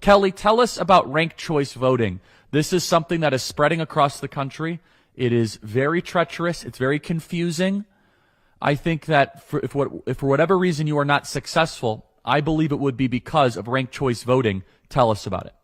Kelly, tell us about ranked choice voting. This is something that is spreading across the country. It is very treacherous. It's very confusing. I think that if for whatever reason you are not successful, I believe it would be because of ranked choice voting. Tell us about it.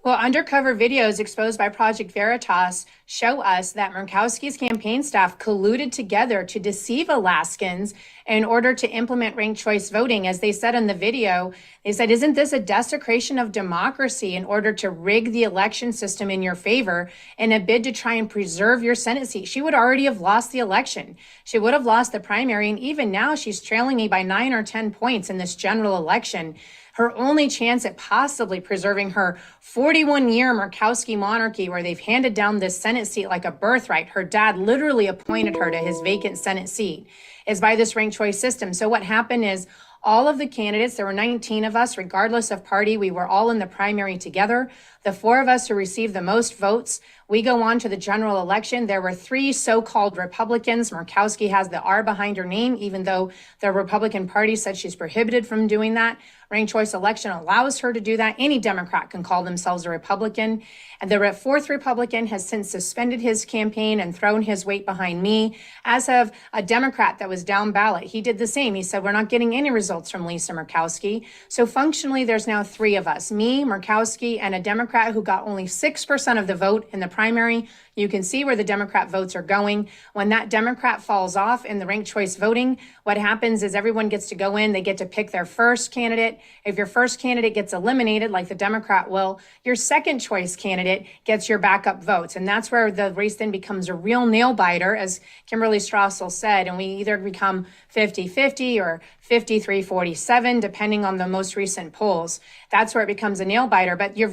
Well, undercover videos exposed by Project Veritas show us that Murkowski's campaign staff colluded together to deceive Alaskans in order to implement ranked choice voting. As they said in the video, they said, "Isn't this a desecration of democracy in order to rig the election system in your favor in a bid to try and preserve your Senate seat?" She would already have lost the election. She would have lost the primary. And even now, she's trailing me by 9 or 10 points in this general election. Her only chance at possibly preserving her 41-year Murkowski monarchy, where they've handed down this Senate seat like a birthright. Her dad literally appointed her to his vacant Senate seat, is by this ranked choice system. So what happened is all of the candidates, there were 19 of us, regardless of party, we were all in the primary together. The 4 of us who received the most votes, we go on to the general election. There were 3 so-called Republicans. Murkowski has the R behind her name, even though the Republican Party said she's prohibited from doing that. Ranked choice election allows her to do that. Any Democrat can call themselves a Republican. And the 4th Republican has since suspended his campaign and thrown his weight behind me, as have a Democrat that was down ballot. He did the same. He said, "We're not getting any results from Lisa Murkowski." So functionally, there's now 3 of us, me, Murkowski, and a Democrat who got only 6% of the vote in the primary. You can see where the Democrat votes are going. When that Democrat falls off in the ranked choice voting, what happens is everyone gets to go in. They get to pick their first candidate. If your first candidate gets eliminated, like the Democrat will, your second choice candidate gets your backup votes. And that's where the race then becomes a real nail biter, as Kimberly Strassel said, and we either become 50-50 or 53-47, depending on the most recent polls. That's where it becomes a nail biter. But you're